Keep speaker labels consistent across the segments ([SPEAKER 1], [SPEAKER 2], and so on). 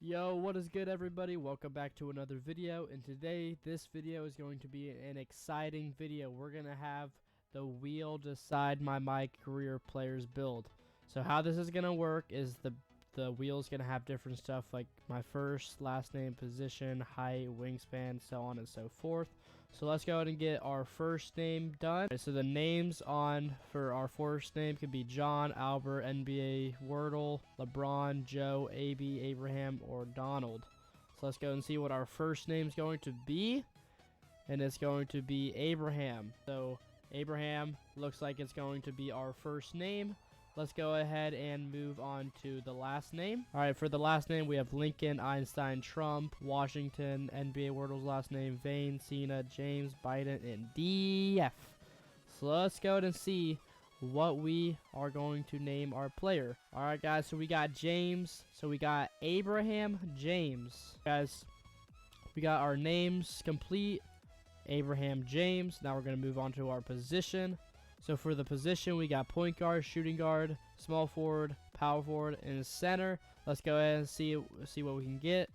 [SPEAKER 1] Yo, what is good, everybody? Welcome back to another video, and today this video is going to be an exciting video. We're gonna have the wheel decide my career players build. So how this is gonna work is the wheel's gonna have different stuff like my first, last name, position, height, wingspan, so on and so forth. So let's go ahead and get our first name done. So the names for our first name could be John, Albert, NBA, Wordle, LeBron, Joe, AB, Abraham, or Donald. So let's go and see what our first name is going to be. And it's going to be Abraham. So Abraham looks like it's going to be our first name. Let's go ahead and move on to the last name. All right, for the last name, we have Lincoln, Einstein, Trump, Washington, NBA Wordle's last name, Vane, Cena, James, Biden, and DF. So let's go ahead and see what we are going to name our player. All right, guys, so we got James. So we got Abraham James. Guys, we got our names complete. Abraham James. Now we're going to move on to our position. So for the position, we got point guard, shooting guard, small forward, power forward, and center. Let's go ahead and see what we can get.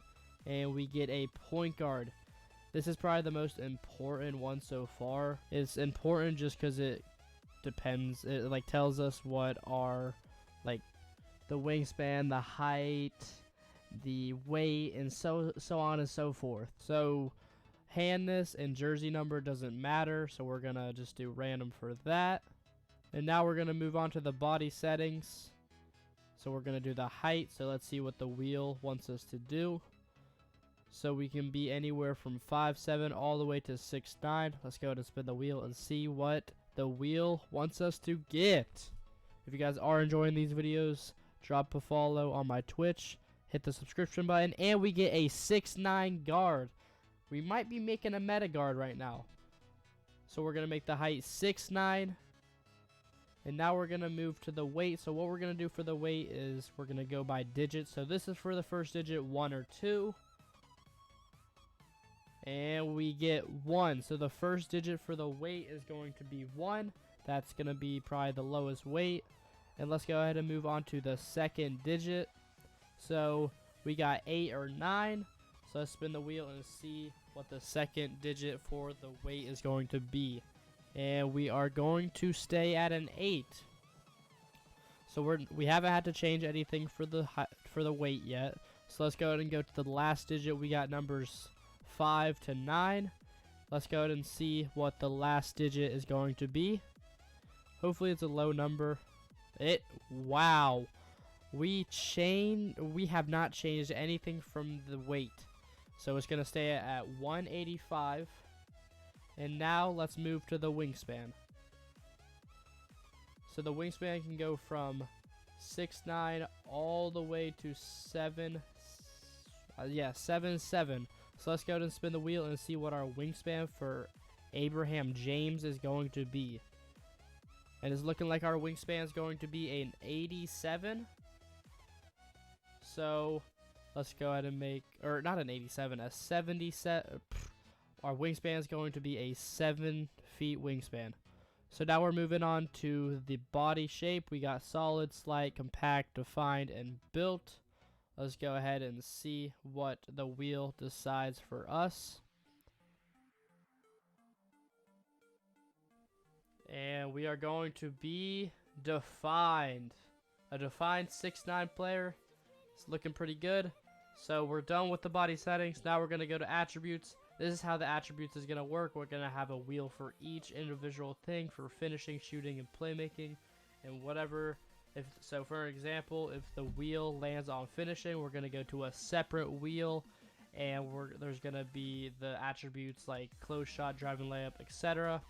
[SPEAKER 1] And we get a point guard. This is probably the most important one so far. It's important just because it depends. It like tells us what our the wingspan, the height, the weight, and so on and so forth. So handness and jersey number doesn't matter, so we're gonna just do random for that. And now we're gonna move on to the body settings. So we're gonna do the height. So let's see what the wheel wants us to do. So we can be anywhere from 5'7" all the way to 6'9". Let's go ahead and spin the wheel and see what the wheel wants us to get. If you guys are enjoying these videos, drop a follow on my Twitch, hit the subscription button, and we get a 6'9" guard. We might be making a meta guard right now. So we're going to make the height 6'9". And now we're going to move to the weight. So what we're going to do for the weight is we're going to go by digits. So this is for the first digit, 1 or 2. And we get 1. So the first digit for the weight is going to be 1. That's going to be probably the lowest weight. And let's go ahead and move on to the second digit. So we got 8 or 9. So let's spin the wheel and see what the second digit for the weight is going to be. And we are going to stay at an 8. So we haven't had to change anything for the weight yet. So let's go ahead and go to the last digit. We got numbers 5 to 9. Let's go ahead and see what the last digit is going to be. Hopefully it's a low number. Wow. We have not changed anything from the weight. So it's going to stay at 185. And now let's move to the wingspan. So the wingspan can go from 6'9" all the way to 7'7". So let's go ahead and spin the wheel and see what our wingspan for Abraham James is going to be. And it's looking like our wingspan is going to be an 87. So let's go ahead and make, or not an 87, a 77. Our wingspan is going to be a 7 feet wingspan. So now we're moving on to the body shape. We got solid, slight, compact, defined, and built. Let's go ahead and see what the wheel decides for us. And we are going to be defined. A defined 6'9" player. It's looking pretty good. So we're done with the body settings. Now we're going to go to attributes. This is how the attributes is going to work. We're going to have a wheel for each individual thing for finishing, shooting, and playmaking, and whatever. So for example, if the wheel lands on finishing, we're going to go to a separate wheel, and there's going to be the attributes like close shot, driving layup, etc.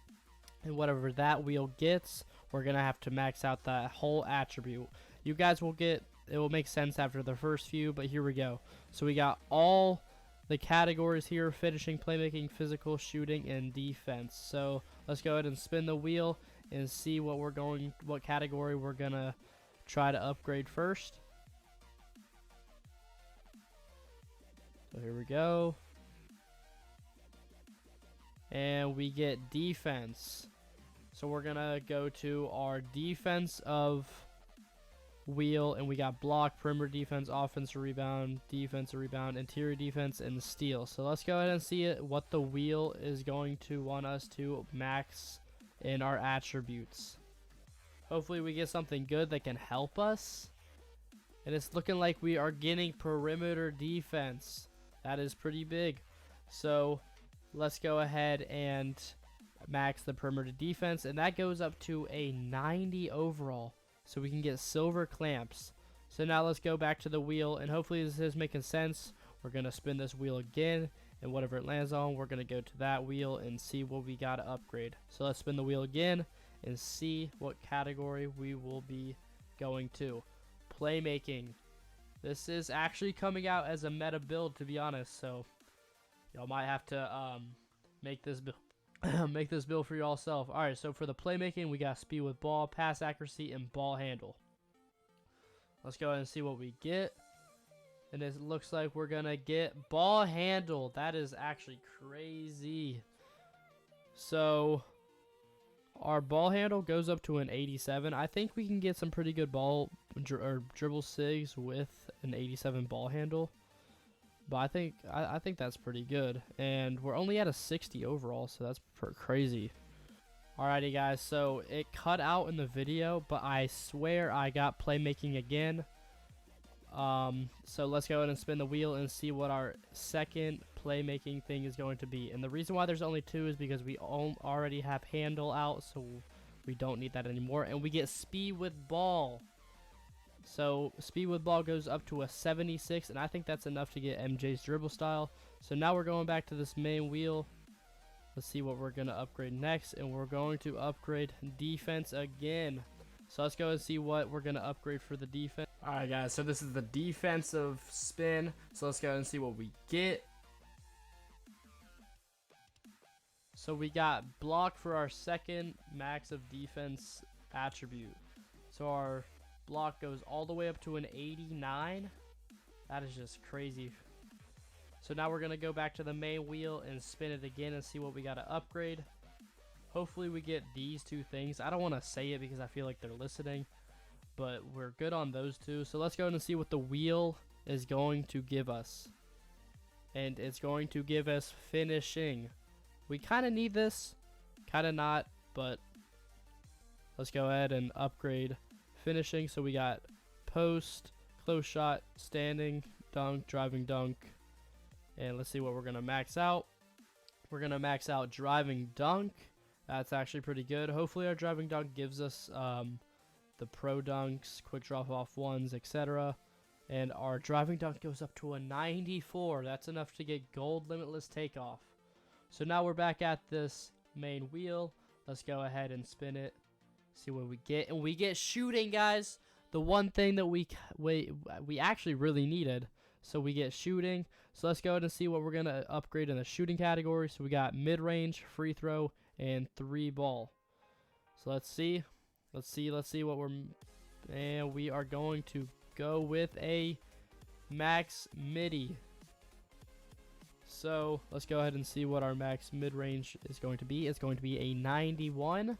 [SPEAKER 1] And whatever that wheel gets, we're going to have to max out that whole attribute. You guys will get, it will make sense after the first few, but here we go. So we got all the categories here: finishing, playmaking, physical, shooting, and defense. So let's go ahead and spin the wheel and see what category we're going to try to upgrade first. So here we go. And we get defense. So we're going to go to our defense of wheel, and we got block, perimeter defense, offensive rebound, defensive rebound, interior defense, and steal. So let's go ahead and see what the wheel is going to want us to max in our attributes. Hopefully we get something good that can help us. And it's looking like we are getting perimeter defense. That is pretty big. So let's go ahead and max the perimeter defense, and that goes up to a 90 overall. So we can get silver clamps. So now let's go back to the wheel, and hopefully this is making sense. We're going to spin this wheel again, and whatever it lands on, we're going to go to that wheel and see what we got to upgrade. So let's spin the wheel again and see what category we will be going to. Playmaking. This is actually coming out as a meta build, to be honest, so y'all might have to make this build make this build for yourself. Alright, so for the playmaking, we got speed with ball, pass accuracy, and ball handle. Let's go ahead and see what we get. And it looks like we're gonna get ball handle. That is actually crazy. So our ball handle goes up to an 87. I think we can get some pretty good ball or dribble sigs with an 87 ball handle. But I think that's pretty good. And we're only at a 60 overall, so that's crazy. Alrighty guys, so it cut out in the video, but I swear I got playmaking again. So let's go ahead and spin the wheel and see what our second playmaking thing is going to be. And the reason why there's only two is because we already have handle out, so we don't need that anymore. And we get speed with ball. So speed with ball goes up to a 76, and I think that's enough to get MJ's dribble style. So now we're going back to this main wheel. Let's see what we're going to upgrade next, and we're going to upgrade defense again. So let's go and see what we're going to upgrade for the defense. Alright guys, so this is the defensive spin. So let's go and see what we get. So we got block for our second max of defense attribute. So our block goes all the way up to an 89. That is just crazy. So now we're going to go back to the main wheel and spin it again and see what we got to upgrade. Hopefully we get these two things. I don't want to say it because I feel like they're listening, but we're good on those two. So let's go ahead and see what the wheel is going to give us. And it's going to give us finishing. We kind of need this, kind of not, but let's go ahead and upgrade finishing. So we got post, close shot, standing, dunk, driving dunk, and let's see what we're going to max out. We're going to max out driving dunk. That's actually pretty good. Hopefully our driving dunk gives us the pro dunks, quick drop off ones, etc. And our driving dunk goes up to a 94. That's enough to get gold limitless takeoff. So now we're back at this main wheel. Let's go ahead and spin it. See what we get. And we get shooting, guys. The one thing that we actually really needed. So we get shooting. So let's go ahead and see what we're going to upgrade in the shooting category. So we got mid-range, free throw, and 3 ball. So let's see what we're, and we are going to go with a max midi. So let's go ahead and see what our max mid-range is going to be. It's going to be a 91.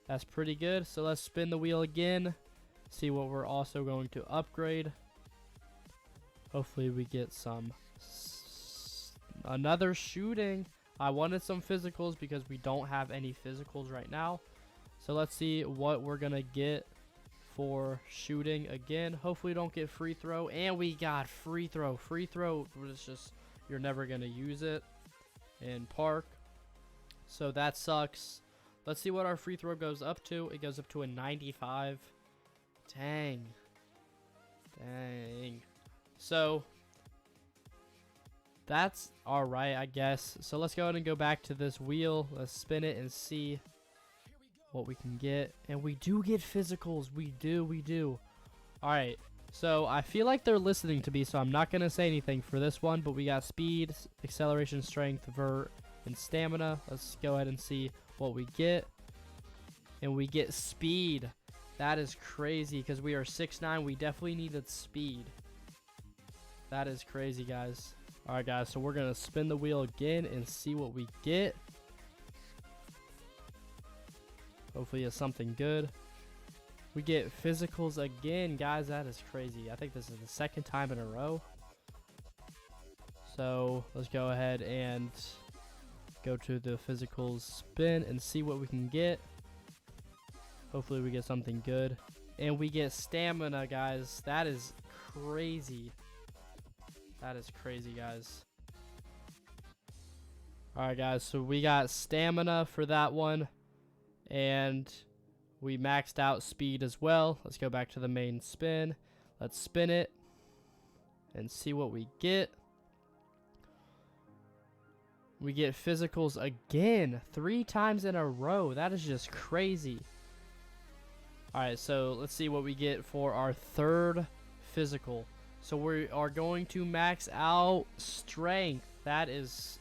[SPEAKER 1] That's pretty good. So let's spin the wheel again, see what we're also going to upgrade. Hopefully we get another shooting. I wanted some physicals because we don't have any physicals right now. So let's see what we're going to get for shooting again. Hopefully we don't get free throw. And we got free throw. Free throw was just, you're never going to use it in Park. So that sucks. Let's see what our free throw goes up to. It goes up to a 95. Dang. So that's alright, I guess. So let's go ahead and go back to this wheel. Let's spin it and see what we can get. And we do get physicals. We do. Alright. So I feel like they're listening to me, so I'm not going to say anything for this one. But we got speed, acceleration, strength, vert, and stamina. Let's go ahead and see what we get. And we get speed. That is crazy because we are 6'9". We definitely needed speed. That is crazy, guys. Alright, guys, so we're going to spin the wheel again and see what we get. Hopefully it's something good. We get physicals again, guys. That is crazy. I think this is the second time in a row. So let's go ahead and go to the physicals spin and see what we can get. Hopefully we get something good. And we get stamina, guys. That is crazy. That is crazy, guys. Alright, guys. So we got stamina for that one. And we maxed out speed as well. Let's go back to the main spin. Let's spin it and see what we get. We get physicals again 3 times in a row. That is just crazy. Alright, so let's see what we get for our third physical. So we are going to max out strength. That is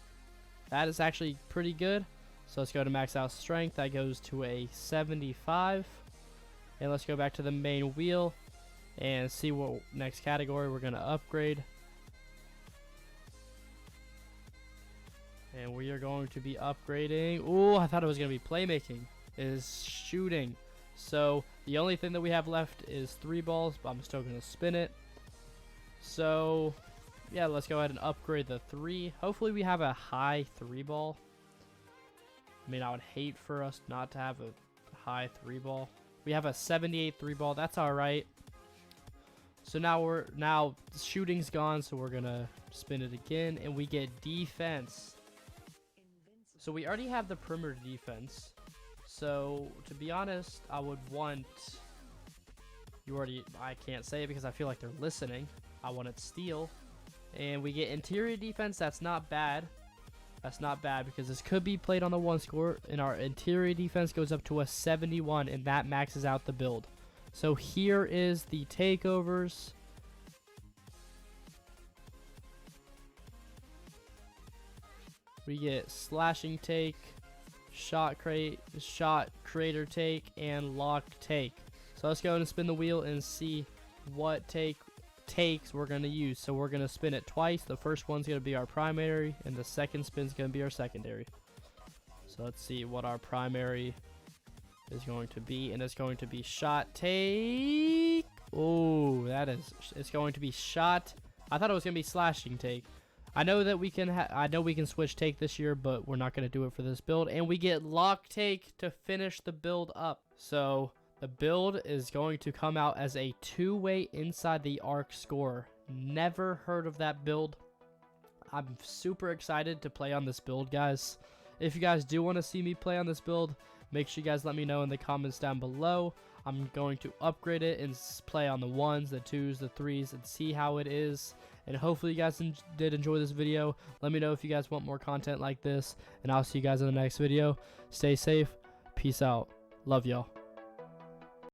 [SPEAKER 1] actually pretty good. So let's go to max out strength. That goes to a 75. And let's go back to the main wheel and see what next category we're going to upgrade. And we are going to be upgrading. Ooh, I thought it was going to be playmaking. It is shooting. So the only thing that we have left is 3 balls, but I'm still going to spin it. So yeah, let's go ahead and upgrade the 3. Hopefully we have a high 3 ball. I mean, I would hate for us not to have a high 3 ball. We have a 78 3 ball. That's all right. So now shooting's gone, so we're gonna spin it again, and we get defense. So we already have the perimeter defense. So to be honest, I would want I can't say it because I feel like they're listening. I wanted steal, and we get interior defense. That's not bad. That's not bad because this could be played on the 1 score, and our interior defense goes up to a 71, and that maxes out the build. So here is the takeovers. We get slashing take, shot creator take, and lock take. So let's go ahead and spin the wheel and see what takes we're going to use. So we're going to spin it twice. The first one's going to be our primary, and the second spin's going to be our secondary. So let's see what our primary is going to be, and it's going to be shot take. Oh, it's going to be shot. I thought it was going to be slashing take. I know that we can switch take this year, but we're not going to do it for this build. And we get lock take to finish the build up. So the build is going to come out as a 2-way inside the arc score. Never heard of that build. I'm super excited to play on this build, guys. If you guys do want to see me play on this build, make sure you guys let me know in the comments down below. I'm going to upgrade it and play on the 1s, the 2s, the 3s, and see how it is. And hopefully you guys did enjoy this video. Let me know if you guys want more content like this, and I'll see you guys in the next video. Stay safe. Peace out. Love y'all.